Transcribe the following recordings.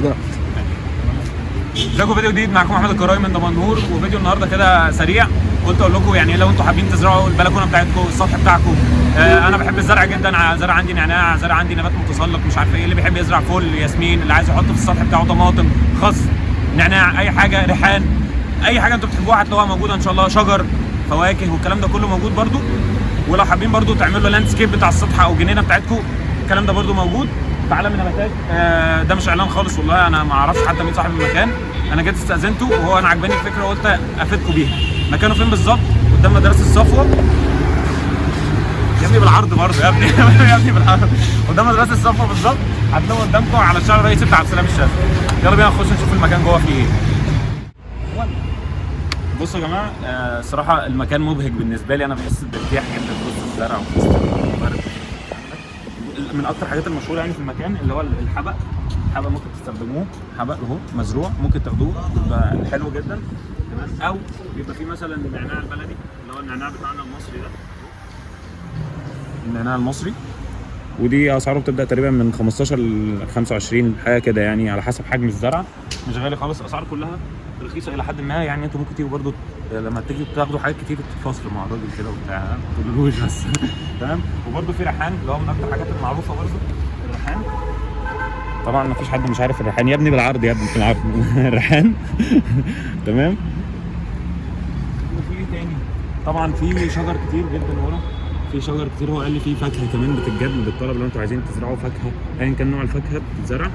بدأت. ازيكم؟ فيديو جديد معاكم احمد الكراوي من دمنهور، وفيديو النهارده كده سريع. قلت اقول لكم يعني لو انتم حابين تزرعوا البلكونه بتاعتكم، السطح بتاعكم. انا بحب الزرع جدا، زرع عندي نعناع، زرع عندي نبات متسلق، مش عارف ايه، اللي بيحب يزرع فل، ياسمين، اللي عايز يحط في السطح بتاعه طماطم، خس، نعناع، اي حاجه، ريحان، اي حاجه انتم بتحبوها هتلاقوها موجوده ان شاء الله. شجر، فواكه، والكلام ده كله موجود برده. ولو حابين برده تعملوا لاند سكيب بتاع السطح او جنينه بتاعتكم، الكلام ده برده موجود في عالم النباتات. ده مش اعلان خالص والله، انا ما اعرفش حتى مين صاحب المكان. انا جيت استاذنته وهو انا عجباني الفكره وقلت افيدكم بيها. مكانه فين بالظبط؟ قدام مدرسه الصفوه. يا ابني بالعرض برضه يا ابني يا ابني بالعرض. قدام مدرسه الصفوه بالظبط، هتلاقوا قدامكم على الشارع الرئيسي بتاع عبد السلام الشاذلي. يلا بينا نخش نشوف المكان جوه فيه ايه. بصوا يا جماعه، الصراحه المكان مبهج بالنسبه لي، انا بحس بارتياح جدا في وسط الزرع وفي وسط البرد. من اكتر الحاجات المشهوره يعني في المكان اللي هو الحبق. الحبق ممكن تستخدموه، حبق اهو مزروع، ممكن تاخدوه يبقى حلو جدا تمام. او يبقى في مثلا النعناع البلدي اللي هو النعناع بتاعنا المصري ده، النعناع المصري، ودي اسعاره بتبدا تقريبا من 15 ل 25 حاجه كده يعني، على حسب حجم الزرع. مش غالي خالص، اسعار كلها رخيصه الى حد ما يعني. انتوا ممكن تيجوا برضو لما تيجوا تاخدوا حاجات كتير تتفاصلوا مع الراجل كده وبتاع، ما تقولوش بس تمام. وبرضو في ريحان اللي هو من اكتر الحاجات المعروفه برضو، الريحان. طبعا ما فيش حد مش عارف الريحان يا ابني، بالعرض يا ابني، في العرض الريحان تمام. وفي تاني طبعا في شجر كتير جدا ورا، في شجر كتير. هو قال لي في فاكهه كمان بتتجدد بالطلب، لو انتوا عايزين تزرعوا فاكهه ايا كان نوع الفاكهه بتتزرع،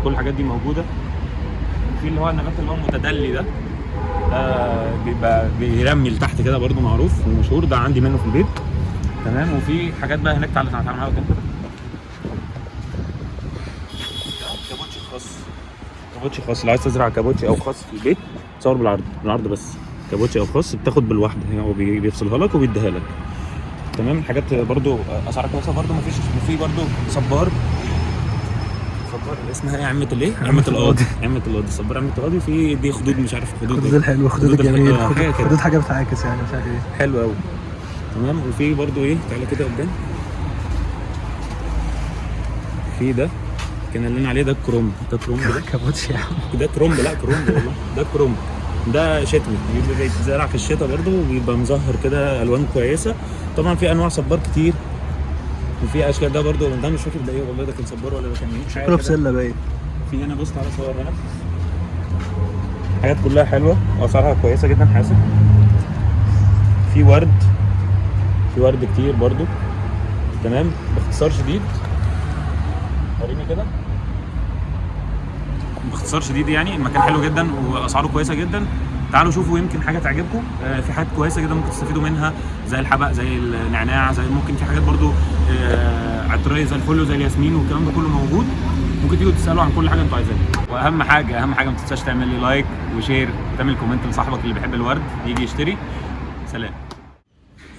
كل الحاجات دي موجوده. في اللي هو النبات اللي هو المتدلي ده، بيبقى بيرمي لتحت كده برده، معروف ومشهور، ده عندي منه في البيت تمام. وفي حاجات بقى هناك تعالى معايا قدام كده، كابوتشي خاص. كابوتشي خاص، لو عايز تزرع كابوتشي او خاص في البيت تصور بالعرض بس. كابوتشي او خاص بتاخد بالواحده، هو بيفصلها لك وبيديها لك تمام. حاجات برده اسعارها كويسه برده. مفيش في برده صبار اسمها ايه؟ عمة الايه؟ عمة القاضي. عمة القاضي، صبار عمة القاضي. في دي خدود، مش عارف خدود الحلوه، خدود الجميل، خدود حاجه بتعاكس يعني، مش عارف ايه، حلو قوي تمام. وفي برده ايه، تعالى كده قدام، في ده كان قال لنا عليه ده الكرومب. ده كرومب ده كابوتشي يا عم، ده كرومب، لا كرومب والله، ده كرومب. ده شتوي، بيبقى بيتزرع في الشتاء برده، وبيبقى مظهر كده الوان كويسه. طبعا في انواع صبار كتير وفي اشكال. ده برده ده مش فاكر ده ايه والله، ده كان صبار ولا ده كان ايه، مش عارف. كله بسله باين. في هنا بص على صور هنا، حاجات كلها حلوه واسعارها كويسه جدا. حاسب في ورد كتير برده تمام. باختصار شديد وريني كده، باختصار شديد يعني المكان حلو جدا واسعاره كويسه جدا. تعالوا شوفوا يمكن حاجه تعجبكم. في حاجات كويسه جدا ممكن تستفيدوا منها، زي الحبق، زي النعناع، زي ممكن في حاجات برده عطريه زي الفل وزي الياسمين، والكلام ده كله موجود. ممكن تيجوا تسالوا عن كل حاجه انتوا عايزينها. واهم حاجه ما تنساش تعمل لي لايك وشير، وتعمل كومنت لصاحبك اللي بيحب الورد يجي يشتري. سلام.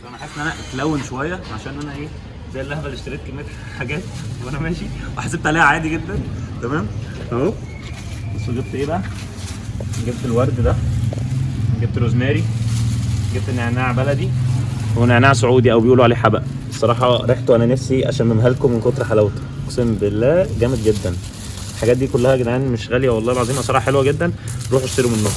انا حاسس ان انا اتلون شويه عشان انا ايه، زي اللهبل اشتريت كميه حاجات وانا ماشي وحسبت عليها عادي جدا تمام. اهو بصوا جبت ايه بقى، جبت الورد ده، جبت روزماري، جبت نعناع بلدي ونعناع سعودي او بيقولوا عليه حبق. الصراحه ريحته انا نفسي اشممها لكم من كتر حلاوته، اقسم بالله جامد جدا. الحاجات دي كلها يا جدعان مش غاليه والله العظيم، اسعارها حلوه جدا. روحوا اشتروا منهم.